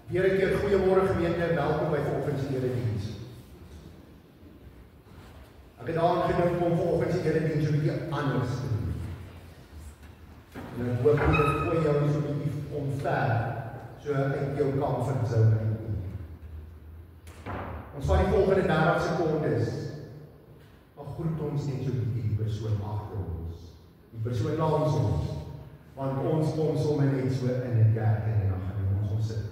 Weer 'n keer goeiemôre gemeente, welkom by vanoggend se erediens. Ek het daaraan gedink om vanoggend se erediens 'n bietjie anders te doen. En ek hoop dit gooi jou so 'n bietjie omver, so uit jou comfort zone uit. Ons vat die volgende 30 sekondes. Dan groet ons net so 'n bietjie die persoon agter ons, die persoon langs ons, want ons kom sommer net so in 'n kerk en dan gaan ons sit.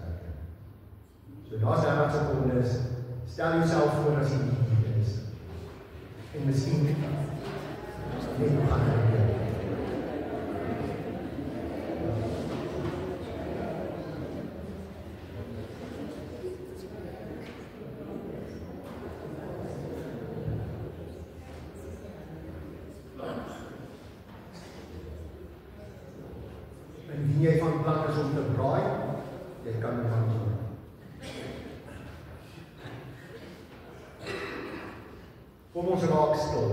So daar's 30 sekondes, stel jouself voor as jy hier is, en miskien net gaan gebeur. En wie jy van plan is om te braai, jy kan dit van doen. Kom ons raak stil,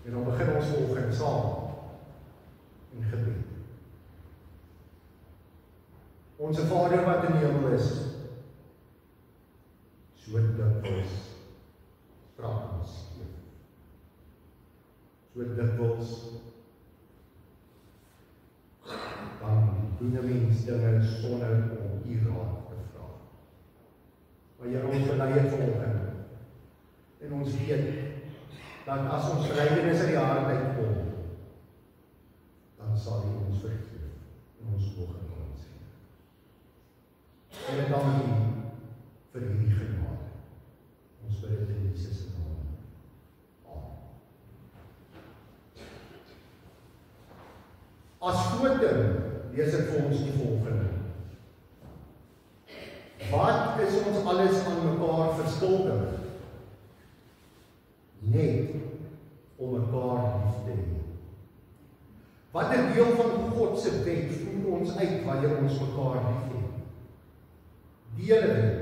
en dan begin ons volgende saam in gebed. Onse Vader wat in die hemel is, so dikwels praat ons hier. So dikwels dan doen 'n mens dinge sonder om U raad te vra. Maar Here, ons bely dit vanoggend. En ons weet, dat as ons belydenis uit die hart uitkom, dan sal U ons vergeef, en ons oog in ons sien. En ek dank U vir hierdie genade. Ons bid dit in Jesus se naam. Amen. As footing, lees ek vir ons die volgende. Wat is ons alles aan mekaar verskuldig? Net om mekaar lief te hê. Watter deel van God se wet voer ons uit wanneer ons mekaar lief het? Die hele wet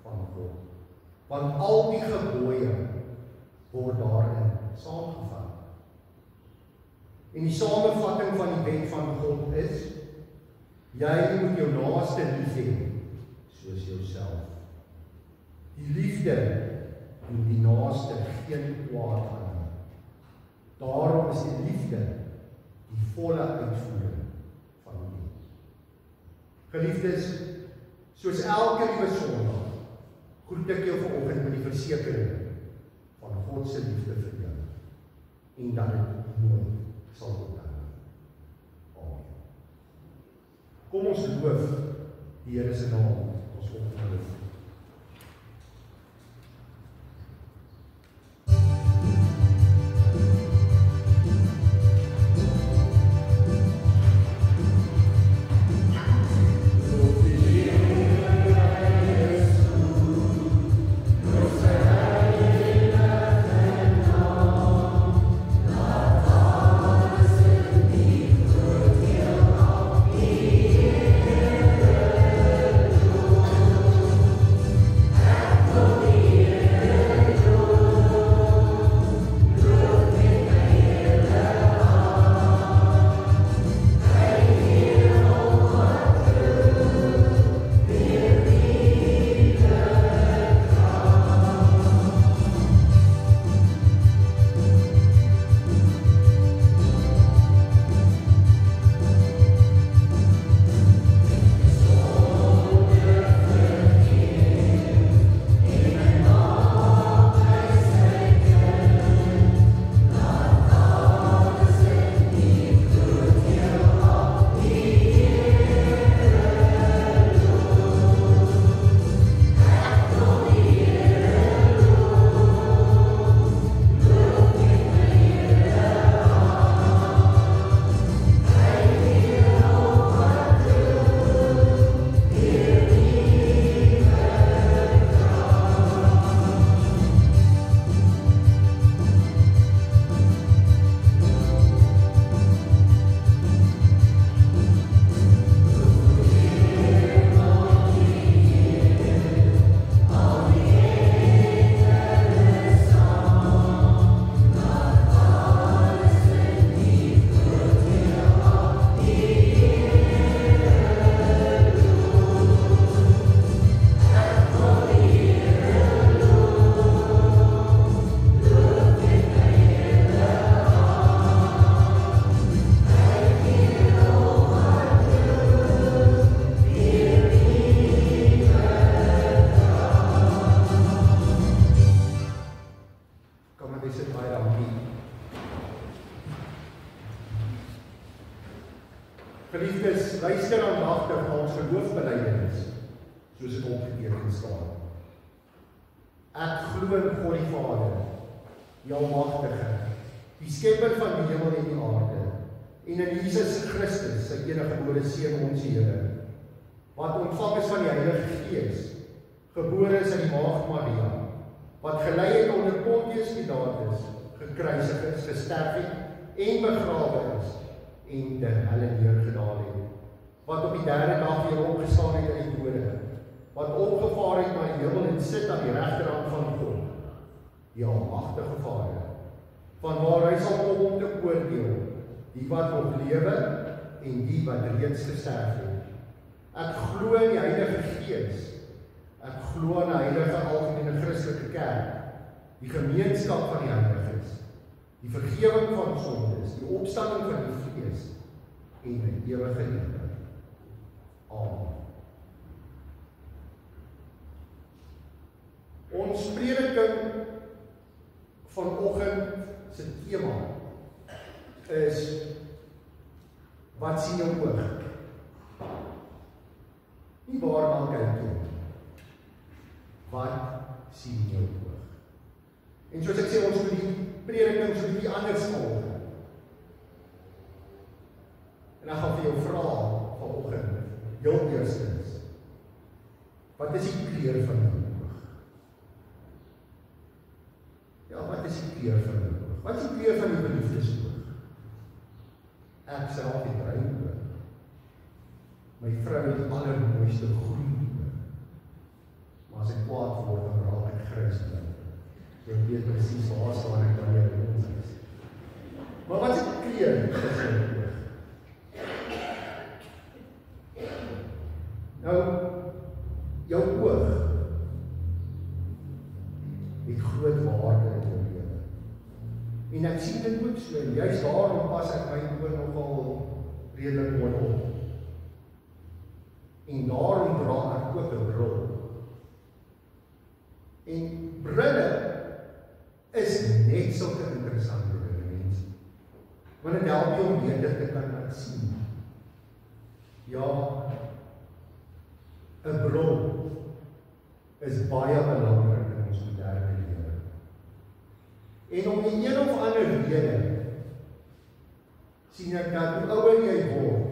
van God. Want al die gebooie word daarin saamgevat. En die samevatting van die wet van God is: jy moet jou naaste lief hê soos jouself. Die liefde en die naaste geen kwaad aan. Daarom is die liefde die volle uitvoering van die wet. Geliefdes, soos elke liewe Sondag, groet ek jou vanoggend met die versekering van God se liefde vir jou, en dat dit nooit sal ophou. Amen. Kom ons loof die Here se naam, ons oggend. luister aandagtig na ons geloofsbelijdenis, soos dit opgeteken staan. Ek glo in God die Vader, die Almagtige, die skepper van die hemel en die aarde, en in Jesus Christus, sy eniggebore Seun ons Here, wat ontvang is van die Heilige Gees, gebore is in die Maagd Maria, wat gelei het onder Pontius Pilatus, gekruisig is, gesterf het en begrawe is, en ter helle neergedaal het, wat op die derde dag weer opgestaan het uit die dode, wat opgevaar het na die hemel en sit aan die regterhand van God, die Almagtige Vader, van waar hy sal kom om te oordeel, die wat nog lewe en die wat reeds gesterf het. Ek glo in die Heilige Gees, ek glo in 'n heilige algemene Christelike kerk, die gemeenskap van die heiliges, die vergewing van sondes, die opstanding van die vlees en 'n ewige lewe. Amen. Ons prediking vanoggend se tema is: wat sien jou oog? Nie waarna kyk jy, wat sien jou oog? En soos ek sê, ons moet die prediking so 'n bietjie anders volg. En ek gaan vir jou vra vanoggend, heel eerstens, wat is die kleur van jou oog? Ja, wat is die kleur van jou oog? Wat is die kleur van die beliefdesoog? Ek self het bruin oog. My vrou het die allermooiste groen oog. Maar as ek kwaad word, dan raak ek grys blink. So ek weet presies waar staan ek wanneer ek ons is. Maar wat is die kleur van jou oog? Nou, jou oog het groot waarde in jou lewe. En ek sien dit ook so, en juist daarom pas ek my oog nogal redelik mooi op. En daarom dra ek ook 'n bril. En brille is net sulke interessante dinge, mense. Want dit help jou om beter te kan sien. Ja, 'n bril is baie belangrik in ons moderne lewe. En om die een of ander rede sien ek dat hoe ouer jy word,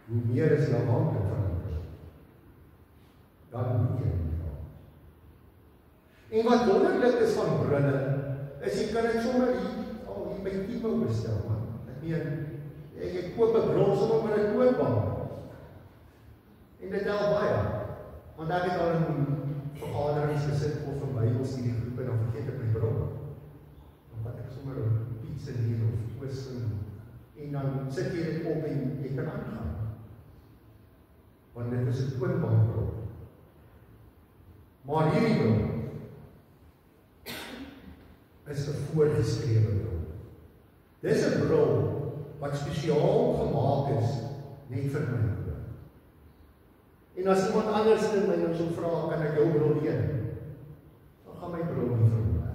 hoe meer is jy afhanklik van die bril. Dan moet jy nie gaan. En wat wonderlik is van brille, is jy kan dit sommer hier by Tipo bestel, man. Ek meen, jy koop 'n bril sommer by 'n koopbank. En dit help baie, want ek het al in vergaderings gesit of in Bybelstudie groepe, dan vergeet ek my bril. Dan vat ek sommer 'n pizza hier of twist en dan sit jy dit op en jy kan aangaan. Want dit is 'n toonbankbril. Maar hierdie bril is 'n voorgeskrewe bril. Dis 'n bril wat spesiaal gemaak is net vir my. En as iemand anders in my nou so vra, kan ek jou bril leen? Dan gaan my bril nie vir my.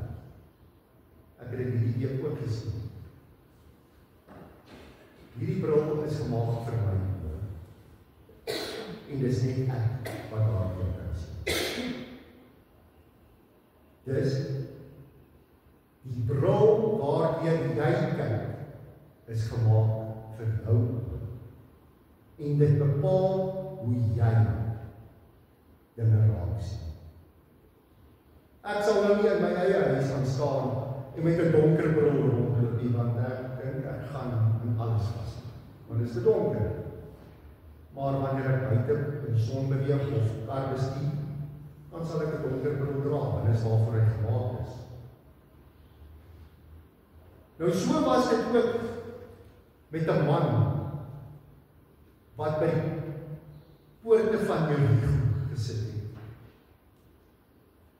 Ek het dit hierdie ook gesien. Hierdie bril is gemaak vir my. En dis net ek wat daarvoor kan sien. Dis die bril waardeur jy kyk is gemaak vir jou. En dit bepaal hoe jy dinge raak sien. Ek sal nou nie in my eie huis gaan staan en met 'n donker bril rondloop nie, want ek dink ek gaan in alles vas. Want dit is te donker. Maar wanneer ek buite in son beweeg of kar bestuur, dan sal ek 'n donker bril dra, en dis waarvoor hy gemaak is. Nou so was dit ook met 'n man wat by die poorte van Jericho gesit het.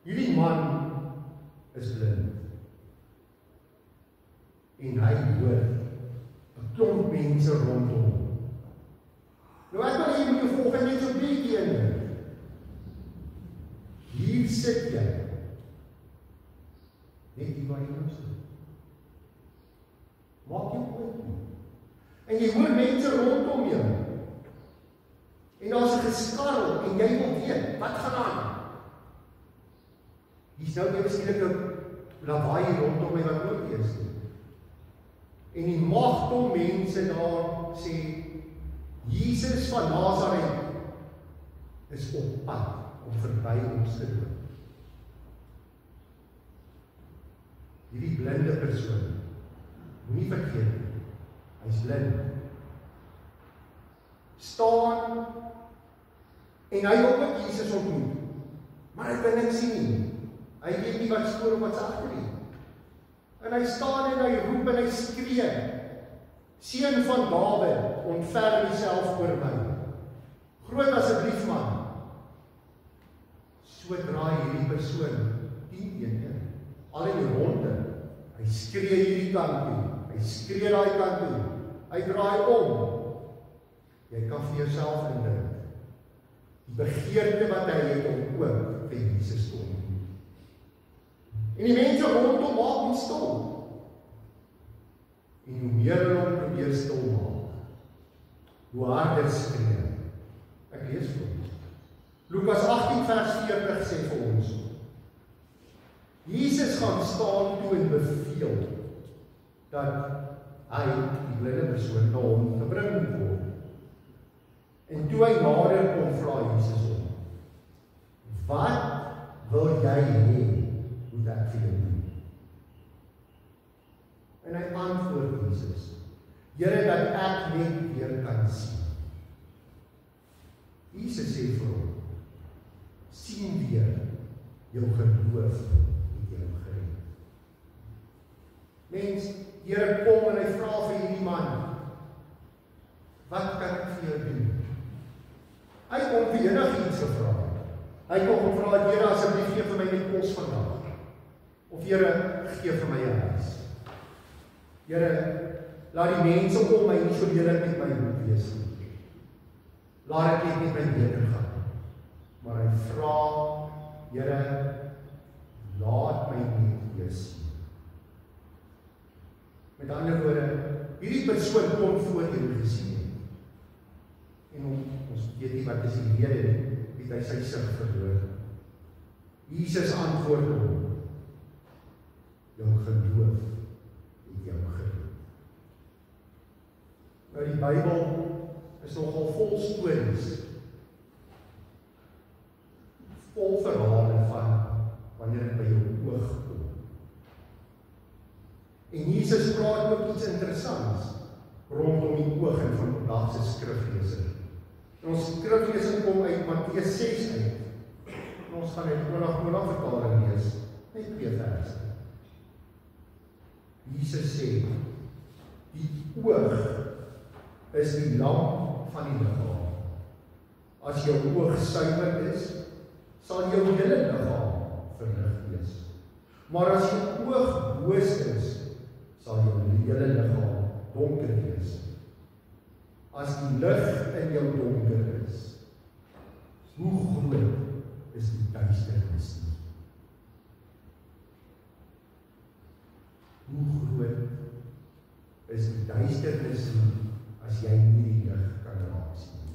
Hierdie man is blind. En hy hoor 'n klomp mense rondom hom. Nou ek wil hier met jou volgende net so bietjie in. Hier sit jy. Net die waar jy nou sit. Maak jou oop. En jy hoor mense rondom jou. geskarrel en jy wil weet, wat gaan aan? Hier's nou ewe skielik 'n lawaai rondom my wat ook is. En die magte mense daar sê, Jesus van Nazareth is op pad om verby ons te loop. Hierdie blinde persoon, moenie vergeet, hy's blind. Staan en hy wil ook Jesus ontmoet, maar hy kan niks sien nie. Hy weet nie wat voor of wat agter nie. En hy staan en hy roep en hy skree, Seun van Dawid, ontferm jouself oor my. Groot asseblief man. Sodra hierdie persoon 10-1, al in die ronde, hy skree hierdie kant toe, hy skree daai kant toe, hy draai om. Jy kan vir jouself indink, die begeerte wat hy het om ook vir Jesus te ontmoet. En die mense rondom maak hom stil. En hoe meer hulle hom probeer stil maak, hoe harder skree. Ek lees vir ons. Lukas 18 vers 40 sê vir ons, Jesus gaan staan toe en beveel dat hy, die blinde persoon, na hom gebring moet word. En toe hy nader kom, vra Jesus hom, wat wil jy hê moet ek vir jou doen? En hy antwoord Jesus, Here, dat ek net weer kan sien. Jesus sê vir hom, sien weer, jou geloof het jou gered. Mens, Here kom en hy vra vir hierdie man, wat kan ek vir jou doen? Hy kom vir enigiets gevra. Hy kom gevra, Here, asseblief gee vir my net kos vandag. Of Here, gee vir my 'n huis. Here, laat die mense om my nie so lelik met my moet wees nie. Laat ek net met my beter gaan. Maar hy vra, Here, laat my net wees. Met ander woorde, hierdie persoon kom voor jou gesien. En ons weet nie wat is die rede nie, het hy sy sig verloor. Jesus antwoord hom, jou geloof het jou gered. Nou die Bybel is nogal vol stories, vol verhale van wanneer dit by jou oog kom. En Jesus praat ook iets interessants rondom die oog en van vandag se skrifleser. En ons skriflesing kom uit Matteus 6 uit. En ons gaan uit Gewone vertaling lees, net 2 verse. Jesus sê, die oog is die lamp van die liggaam. As jou oog suiwer is, sal jou hele liggaam verlig wees. Maar as jou oog boos is, sal jou hele liggaam donker wees. As die lig in jou donker is, hoe groot is die duisternis nie? Hoe groot is die duisternis nie, as jy nie die lig kan raak sien?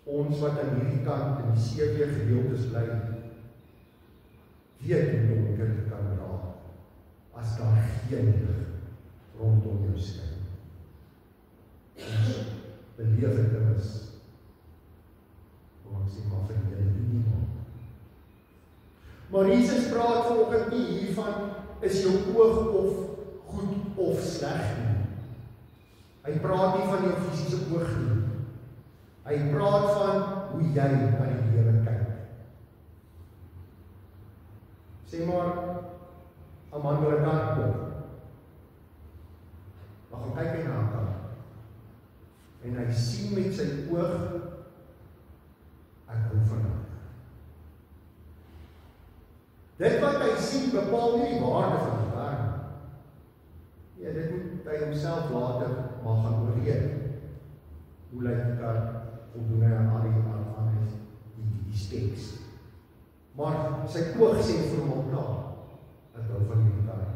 Ons wat aan hierdie kant in die sewe gedeeltes bly, weet hoe donker dit kan raak, as daar geen lig rondom jou skyn. Ons beleef het is, kom ek sê maar vir julle doen nie maar. Maar Jesus praat vanoggend nie hiervan, is jou oog of goed of sleg nie. Hy praat nie van jou fisiese oog nie. Hy praat van hoe jy na die lewe kyk. Sê maar, 'n man wil 'n kar koop. Maar gaan kyk hy na 'n kar. En hy sien met sy oog, ek hou van hom. Dit wat hy sien bepaal nie die waarde van die kar nie. Ja, dit moet hy homself later maar gaan oorweeg. Hoe lyk die kar, voldoen hy aan die specs. Maar sy oog sê vir hom op klaar, ek hou van die kar.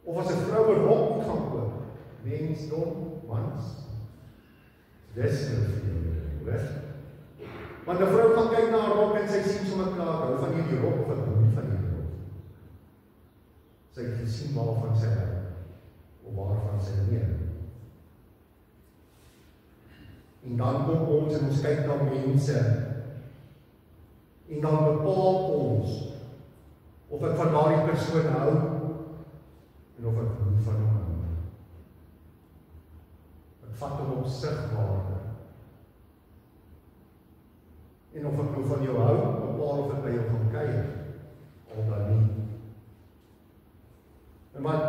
Of as 'n vrou 'n rok moet gaan koop, mens dom, mans, Dis nou vir jou, hoor. Want 'n vrou gaan kyk na 'n rok en sy sien sommer klaar, hou van hierdie rok of ek hou nie van hierdie rok. Sy het gesien waarvan sy hou, of waarvan sy nie. En dan kom ons en ons kyk na mense, en dan bepaal ons, of ek van daardie persoon hou, en of ek nie van hom hou. Ek vat hom op sigwaarde. En of ek nou van jou hou, bepaal of ek by jou gaan kyk, al dan nie. En wat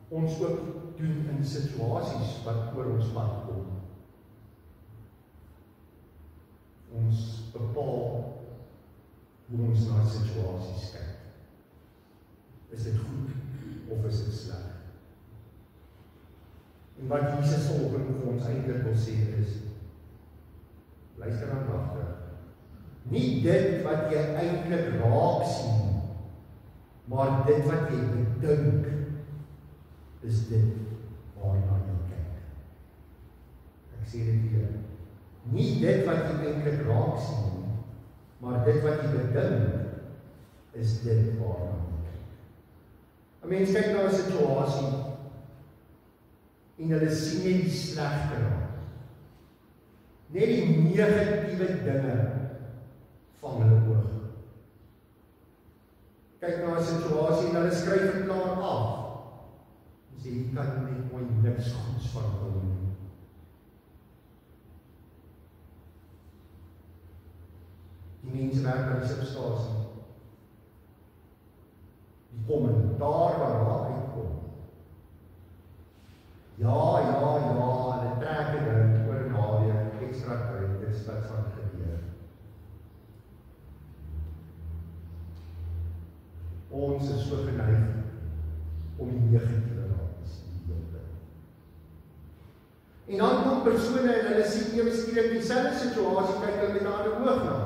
ons ook doen in situasies wat oor ons pad kom. Ons bepaal hoe ons na situasies kyk. Is dit goed of is dit sleg? En wat Jesus vanoggend vir ons eintlik wil sê is, luister aandagtig. Nie dit wat jy eintlik raak sien, maar dit wat jy bedink, is dit waarna jy kyk. Ek sê dit weer. Nie dit wat jy eintlik raak sien, maar dit wat jy bedink, is dit waarna jy kyk. 'n Mens kyk na 'n situasie, en hulle sien nie die slegte raak. Net die negatiewe dinge van hulle oog. Kyk na 'n situasie en hulle skryf dit klaar af. En sê, jy kan net mooi niks goeds van hom nie. Die mense werk aan die substasie. Die kommentaar waar uitkom. Ja, hulle trek dit uit oor naweek, ekstra tyd, dit is wat van gebeur. Ons is so geneig om die negatiewe raak te sien. En dan kom persone en hulle sien ewe skielik dieselfde situasie, kyk hulle met 'n ander oog na.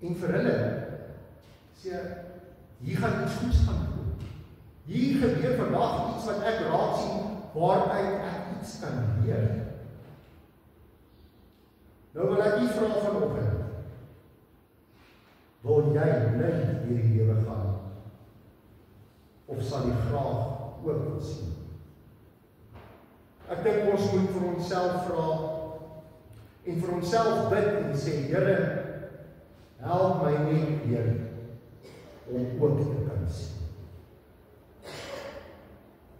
En vir hulle sê, hier gaan iets goeds gaan kom. Hier gebeur vandag iets wat ek raak sien, waaruit ek iets kan leer. Nou wil ek nie vra vanoggend, wil jy blind deur die lewe gaan, of sal jy graag ook wil sien? Ek dink ons moet vir onsself vra, en vir onsself bid en sê, Here, help my net weer, om ook te kan sien.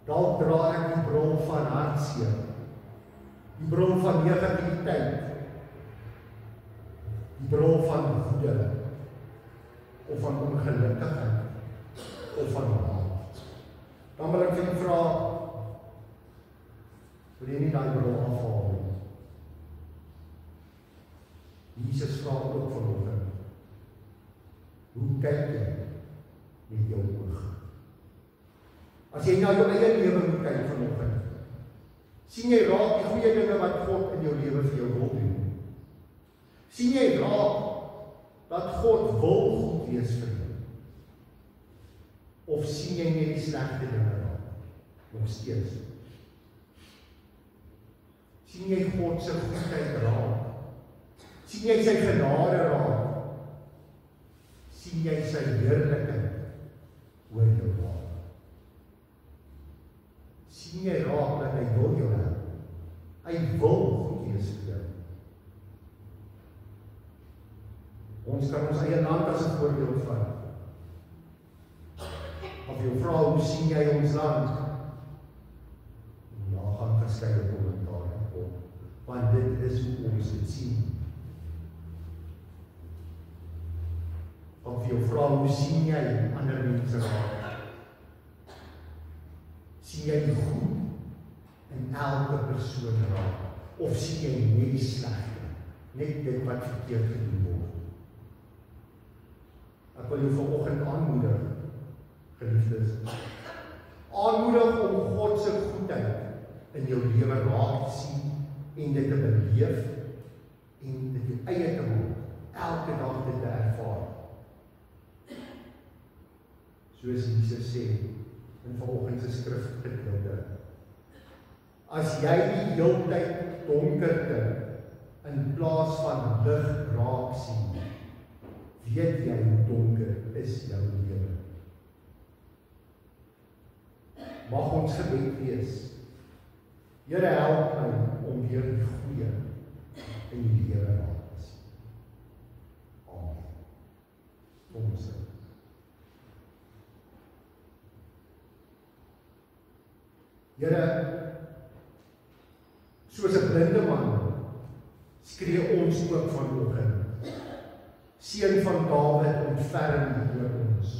Dalk dra ek die bril van hartseer, die bril van negativiteit, die bril van woede, of van ongelukkigheid, of van haat. Dan wil ek vir jou vra, wil jy nie daai bril afhaal nie? Jesus vra ook vanoggend, hoe kyk jy met jou oog? As jy na jou eie lewe moet kyk vanoggend, sien jy raak die goeie dinge wat God in jou lewe vir jou wil doen? Sien jy raak dat God wil goed wees vir jou? Of sien jy net die slegte dinge raak? Nog steeds. Sien jy God se goedheid raak? Sien jy sy genade raak? Sien jy sy heerlikheid oor jou raak? Sien jy raak dat hy wil jou help? Hy wil goed wees vir jou. Ons kan ons eie land as 'n voorbeeld vat. Of jy vra, hoe sien jy ons land? Ja, gaan verskeie kommentare kom, want dit is hoe ons dit sien. Of jy vra, hoe sien jy ander mense raak? Sien jy die goed in elke persoon raak? Of sien jy net die slegte, net dit wat verkeerd gedoen word? Ek wil jou vanoggend aanmoedig, geliefdes, aanmoedig om God se goedheid in jou lewe raak te sien en dit te beleef en dit jou eie te maak, elke dag dit te ervaar. Soos Jesus sê in vanoggend se skrifgedeelte, as jy die heeltyd donkerte in plaas van lig raak sien, weet jy hoe donker is jou lewe. Mag ons gebed wees, Here, help my om weer die goeie in die lewe raak te sien. Amen. Kom ons sing. Here, soos 'n blinde man skree ons ook vanoggend. Seun van Dawid, ontferm oor ons.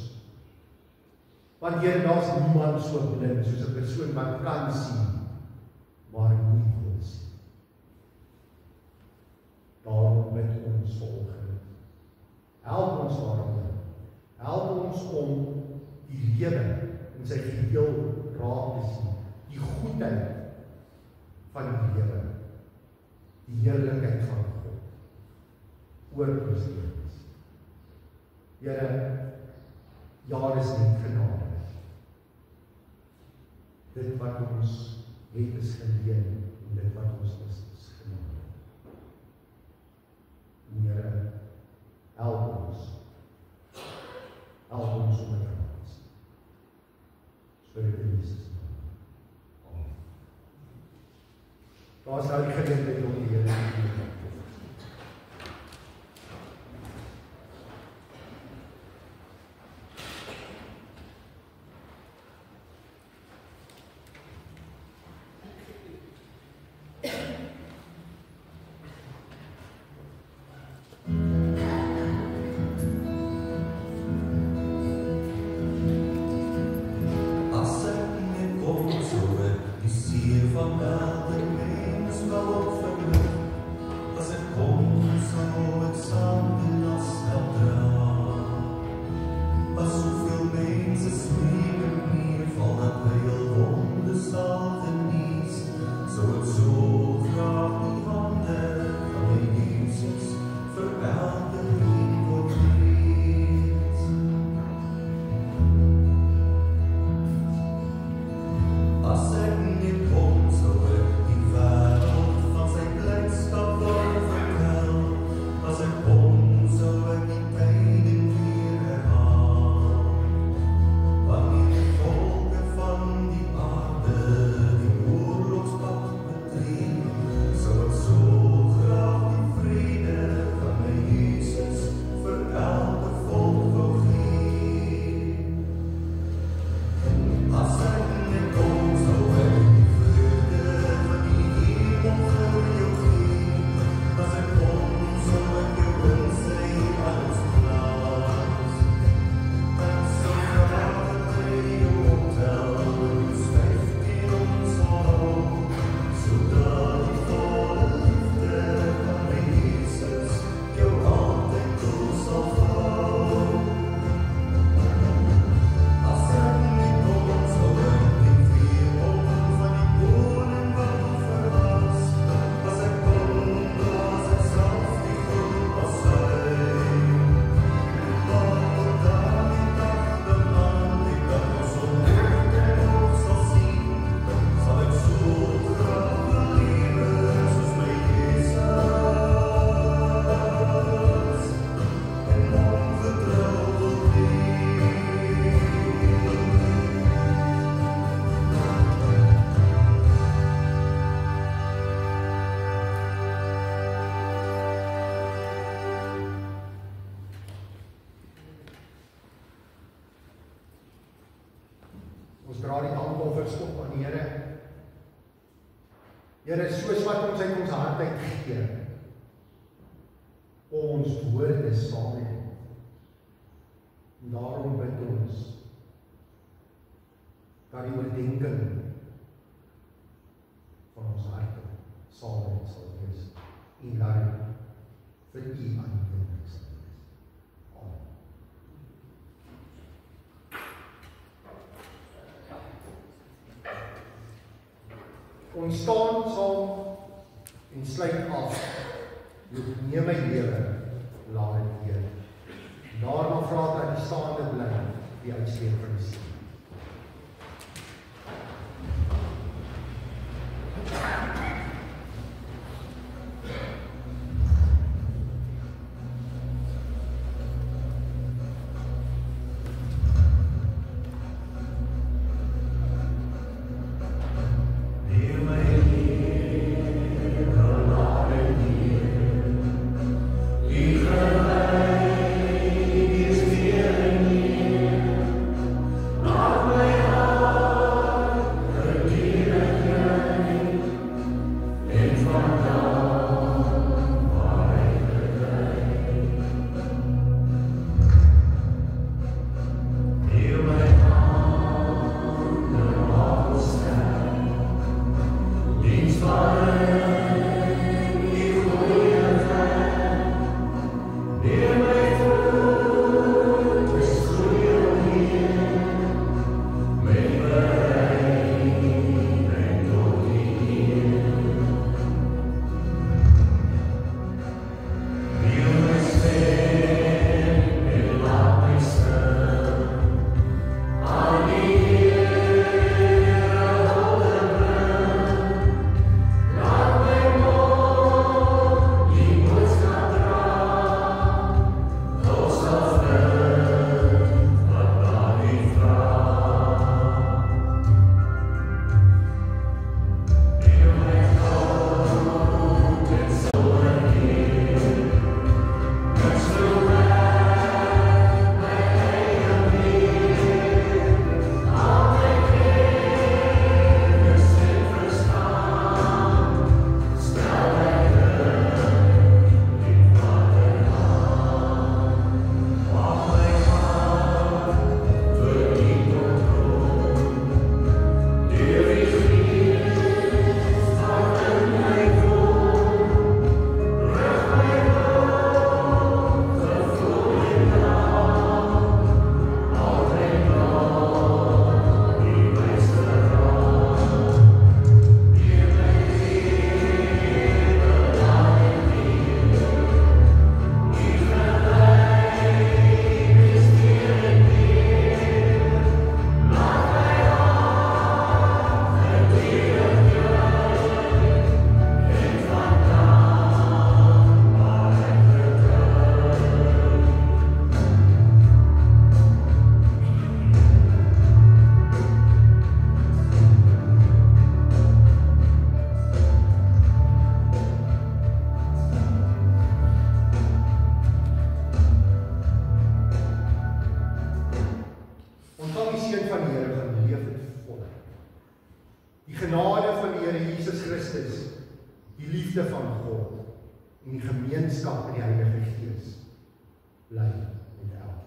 Want Here, daar's niemand so blind soos 'n persoon wat kan sien, maar nie wil sien. Daarom bid ons vanoggend. Help ons daarin. Help ons om die lewe in sy geheel raak te sien. Die goedheid van die lewe. Die heerlikheid van God. Oor ons lewens. Here, ja, is net genade. Dit wat ons het is geleen, en dit wat ons is genade. Here, help ons. Help ons om dit raak te sien. Spirit in Jesus. Amen. Daar is nou die geleentheid om die Here te doen. Ons dra die dankoffers op aan die Here. Here, soos wat ons uit ons hart uitgee, ons woorde saam het. En daarom bid ons dat die oordenking van ons harte saam met sal wees en dat vir U aan die wees. Amen. Ons staan saam en sluit af. Neem my lewe, laat dit Heer. Daarna vra dat die staande bly die uitsteen van die seën. Christus, die liefde van God en die gemeenskap met die Heilige Gees bly met elkeen.